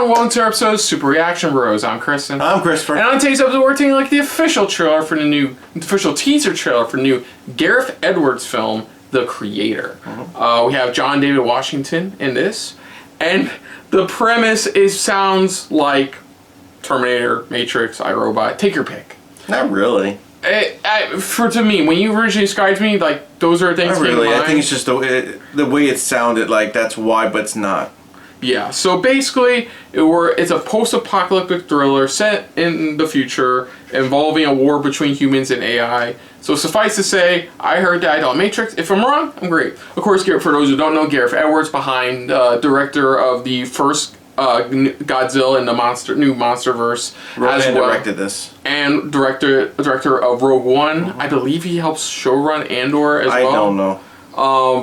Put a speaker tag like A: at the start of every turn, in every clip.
A: everyone, welcome to our episode of Super Reaction Bros. I'm Kristen.
B: I'm Christopher.
A: And on today's episode, we're taking the official trailer for the new, official teaser trailer for the new Gareth Edwards film, The Creator. We have John David Washington in this, and the premise sounds like Terminator, Matrix, iRobot. Take your pick.
B: Not really.
A: To me, when you originally described me, like, those are things.
B: Not really. I think it's just the way it sounded like that's why, but it's not.
A: Yeah, so basically, it's a post-apocalyptic thriller set in the future involving a war between humans and AI. So suffice to say, I heard that on Matrix. If I'm wrong, I'm great. Of course, for those who don't know, Gareth Edwards, behind director of the first Godzilla and the new MonsterVerse, as well,
B: directed this,
A: and director of Rogue One. I believe he helps showrun Andor as well.
B: I don't know.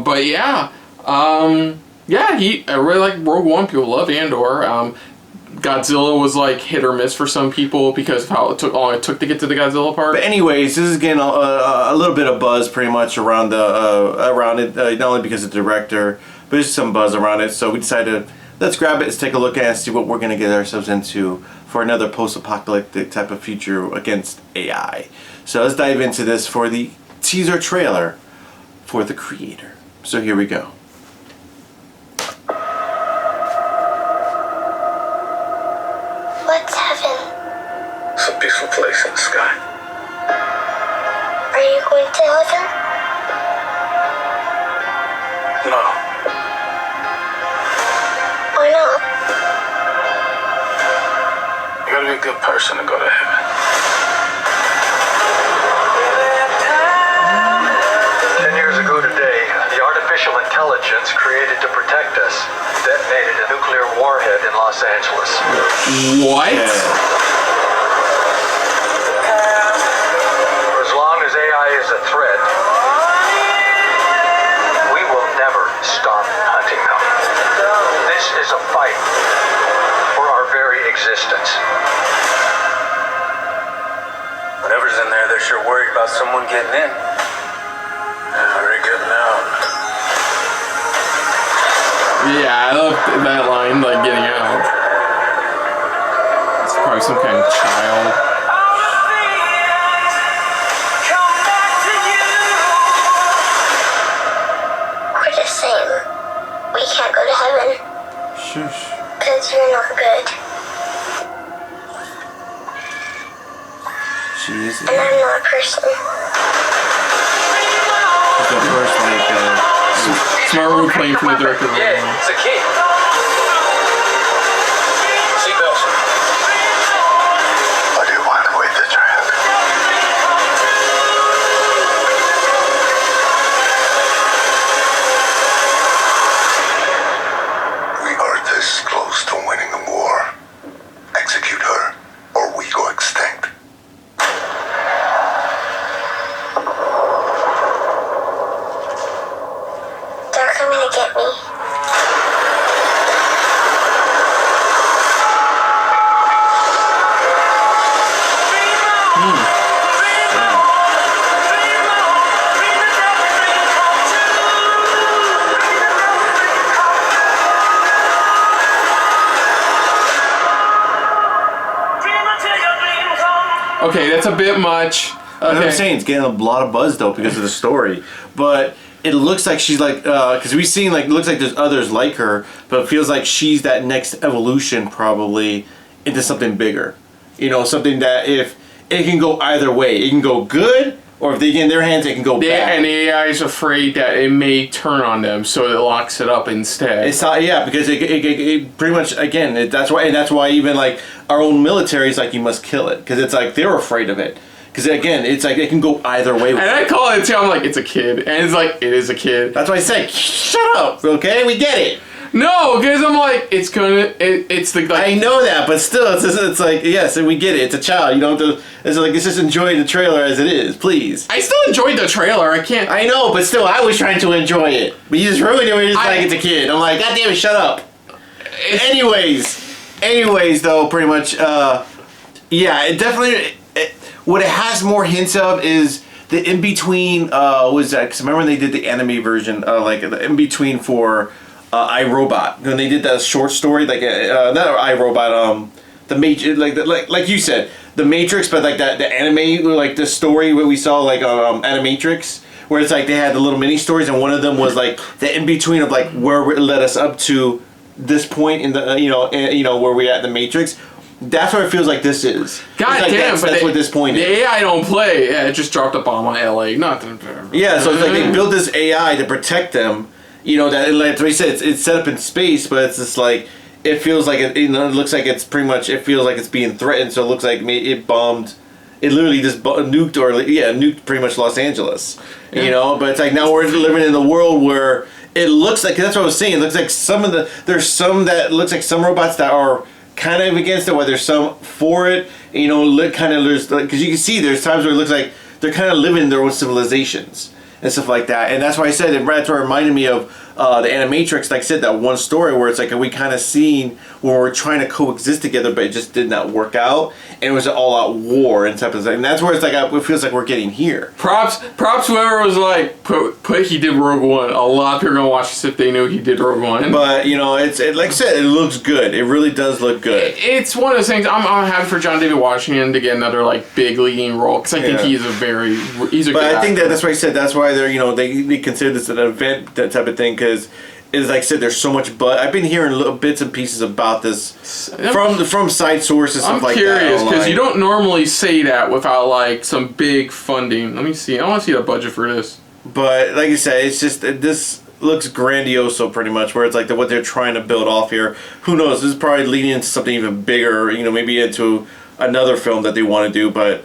A: But yeah. Yeah, I really like Rogue One. People love Andor. Godzilla was like hit or miss for some people because of how long it took to get to the Godzilla part.
B: But anyways, this is getting a little bit of buzz pretty much around it, not only because of the director, but there's some buzz around it. So we decided, let's grab it, let's take a look at it and see what we're going to get ourselves into for another post-apocalyptic type of future against AI. So let's dive into this for the teaser trailer for The Creator. So here we go.
C: What's heaven?
D: It's a peaceful place in the sky.
C: Are you going to heaven?
D: No.
C: Why not?
D: You gotta be a good person to go to heaven. 10 years ago today, the artificial intelligence created to protect us detonated a nuclear warhead in Los Angeles.
A: What?
B: Yeah.
D: For as long as AI is a threat, we will never stop hunting them. This is a fight for our very existence. Whatever's in there, they're sure worried about someone getting in. Or getting out.
A: Yeah, I love that line, like getting out. It's probably some kind of child.
C: We're the same. We can't go to heaven.
B: Shush.
C: Because you're not good.
B: She's
C: And I'm not a person.
B: the first
A: Smart move playing from the director of Rogue One.
D: Yeah, it's a key. Seatbelts. I do want to wait the track. We are this close to winning the war. Execute her, or we go extinct.
C: They're coming to get me.
A: Okay, that's a bit much.
B: I'm
A: Okay.
B: saying it's getting a lot of buzz though because of the story, but it looks like she's like because we've seen like it looks like there's others like her, but it feels like she's that next evolution probably into something bigger. You know, something that if it can go either way, it can go good, or if they get in their hands, it can go bad.
A: And AI is afraid that it may turn on them, so it locks it up instead.
B: It's not, yeah, because it pretty much again that's why even like our own military is like you must kill it because it's like they're afraid of it. Because again, it's like it can go either way.
A: And I call it too. I'm like, it's a kid, and it's like it is a kid.
B: That's why I say, shut up, okay? We get it.
A: No, because I'm like, it's the like.
B: I know that, but still, it's like yes, we get it. It's a child. You don't have to. It's like let's just enjoy the trailer as it is, please.
A: I still enjoyed the trailer. I can't.
B: I know, but still, I was trying to enjoy it. But you just ruined it when you're just like it's a kid. I'm like, God damn it, shut up. Anyways, though, pretty much, yeah, it definitely. What it has more hints of is the in between. Was that? Because remember when they did the anime version, like the in between for iRobot when they did that short story, like not iRobot, the Matrix, like you said, the Matrix, but like that the anime, like the story where we saw like Animatrix, where it's like they had the little mini stories, and one of them was like the in between of like where it led us up to this point in the where we're at the Matrix. That's what it feels like this is.
A: God
B: like
A: damn,
B: that's what this point
A: the
B: is.
A: AI don't play. Yeah, it just dropped a bomb on LA. Nothing.
B: Yeah, so it's like they built this AI to protect them. That, like we said, it's set up in space, but it's just like it feels like it. It looks like it's pretty much. It feels like it's being threatened. So it looks like it bombed. It literally just nuked pretty much Los Angeles.
A: Yeah.
B: But it's like now we're living in the world where it looks like, that's what I was saying. It looks like there's some that looks like some robots that are kind of against it, while there's some for it. Kind of there's, because you can see there's times where it looks like they're kind of living in their own civilizations and stuff like that. And that's why I said that's what reminded me of the Animatrix. Like I said, that one story where it's like we kind of seen where we're trying to coexist together, but it just did not work out, and it was an all-out war and type of thing. And that's where it's like it feels like we're getting here.
A: Props whoever was like put he did Rogue One. A lot of people are gonna watch this if they knew he did Rogue One.
B: But it's like I said, it looks good. It really does look good.
A: It's one of those things. I'm happy for John David Washington to get another like big leading role, because I think he's a good
B: But I think
A: actor.
B: that's why I said that's why they're they consider this an event, that type of thing, because it's like I said, there's so much. But I've been hearing little bits and pieces about this from side sources, stuff like that.
A: I'm curious because
B: online.
A: you don't normally say that without like some big funding. Let me see. I want to see the budget for this.
B: But like you said, it's just this looks grandiose, so pretty much where it's like what they're trying to build off here. Who knows? This is probably leading into something even bigger. Maybe into another film that they want to do, but.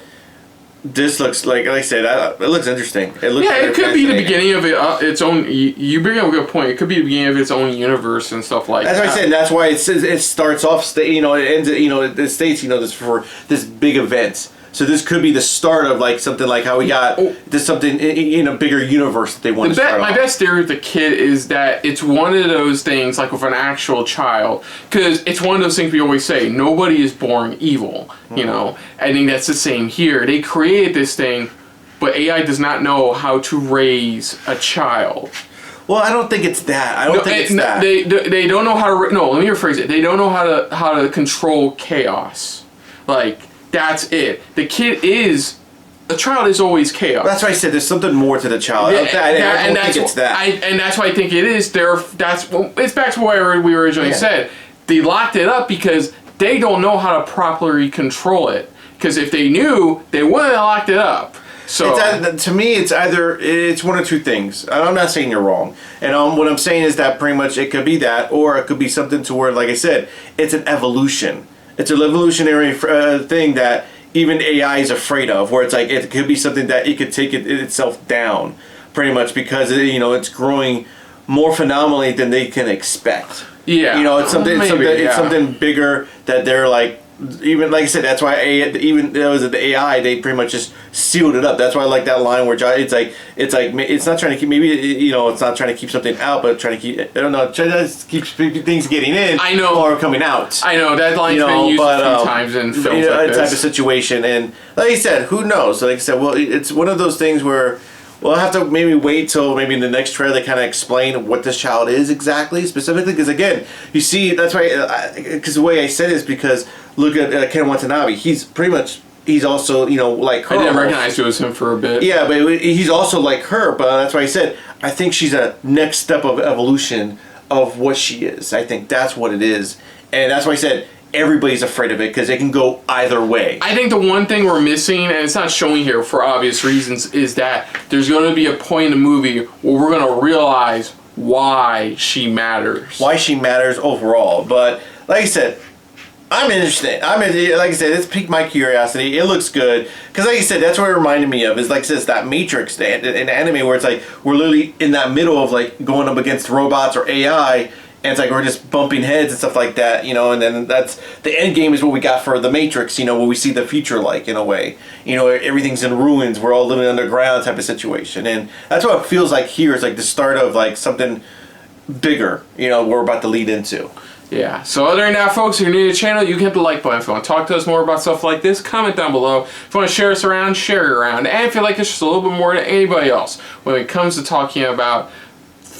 B: This looks like I said, it looks interesting.
A: It could be the beginning of its own. You bring up a good point. It could be the beginning of its own universe and stuff like that.
B: That's what I said. That's why it starts off. It ends. It states. This for this big event. So this could be the start of like something like how we got this something in a bigger universe that they want to start.
A: My best theory with the kid is that it's one of those things like with an actual child, because it's one of those things we always say, nobody is born evil. I think that's the same here. They created this thing, but AI does not know how to raise a child.
B: Well, I don't think it's that. I don't think it's that.
A: They don't know how to. No, let me rephrase it. They don't know how to control chaos. Like. That's it. The child is always chaos.
B: That's why I said there's something more to the child. I don't think it's that.
A: And that's why I think it is. It's back to what we originally said. They locked it up because they don't know how to properly control it. Because if they knew, they wouldn't have locked it up. So
B: to me, it's one of two things. I'm not saying you're wrong, and what I'm saying is that pretty much it could be that, or it could be something to where, like I said, it's an evolution. It's an evolutionary thing that even AI is afraid of, where it's like it could be something that it could take itself down, pretty much because it's growing more phenomenally than they can expect.
A: Yeah,
B: it's something. It's something bigger that they're like. Even like I said, that's why the AI, they pretty much just sealed it up. That's why I like that line where it's not trying to keep, maybe it's not trying to keep something out, but trying to keep, I don't know, trying to keep things getting in.
A: I know,
B: or coming out.
A: I know that line's been used a few times in films like this.
B: Type of situation, and like I said, who knows? Like I said, well, it's one of those things where. We'll have to maybe wait till maybe in the next trailer they kind of explain what this child is exactly, specifically. Because again, you see, that's why. Because the way I said it is because look at Ken Watanabe. He's also like her.
A: I didn't recognize it was him for a bit.
B: Yeah, but he's also like her. But that's why I said I think she's a next step of evolution of what she is. I think that's what it is, and that's why I said. Everybody's afraid of it because it can go either way.
A: I think the one thing we're missing, and it's not showing here for obvious reasons, is that there's going to be a point in the movie where we're going to realize why she matters.
B: Why she matters overall. But like I said, I'm interested. Like I said, it's piqued my curiosity. It looks good. Because like I said, that's what it reminded me of. Is like I said, that Matrix, an anime where it's like we're literally in that middle of like going up against robots or AI. And it's like we're just bumping heads and stuff like that, and then that's the end game is what we got for the Matrix, where we see the future like in a way, everything's in ruins, we're all living underground type of situation, and that's what it feels like here. It's like the start of like something bigger, we're about to lead into.
A: Yeah, so other than that, folks, if you're new to the channel, you can hit the like button. If you want to talk to us more about stuff like this, comment down below. If you want to share us around, share it around. And if you like us just a little bit more than anybody else when it comes to talking about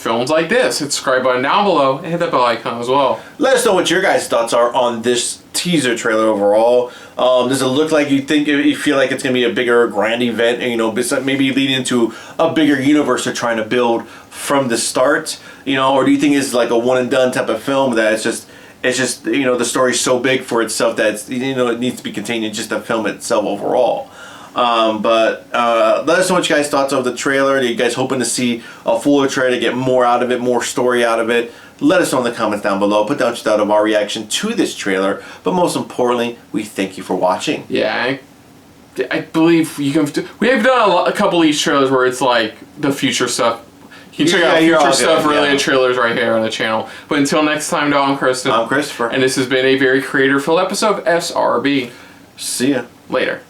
A: films like this. Hit the subscribe button down below and hit that bell icon as well.
B: Let us know what your guys' thoughts are on this teaser trailer overall. Does it look like you feel like it's going to be a bigger grand event, you know, maybe leading into a bigger universe they're trying to build from the start, you know, or do you think it's like a one and done type of film that it's just you know, the story's so big for itself that it's, you know, it needs to be contained in just a film itself overall? But let us know what you guys' thoughts of the trailer. Are you guys hoping to see a fuller trailer to get more out of it, more story out of it? Let us know in the comments down below. Put down your thought of our reaction to this trailer. But most importantly, we thank you for watching.
A: Yeah, I believe you can. We have done a couple of these trailers where it's like the future stuff. You can check out future stuff related trailers right here on the channel. But until next time, I'm Kristen.
B: I'm Christopher.
A: And this has been a very creator-filled episode of SRB.
B: See ya.
A: Later.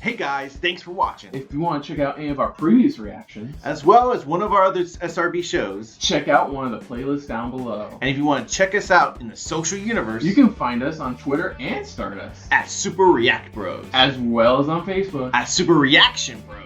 B: Hey guys, thanks for watching.
A: If you want to check out any of our previous reactions,
B: as well as one of our other SRB shows,
A: check out one of the playlists down below.
B: And if you want to check us out in the social universe,
A: you can find us on Twitter and Stardust
B: at Super React Bros,
A: as well as on Facebook
B: at Super Reaction Bros.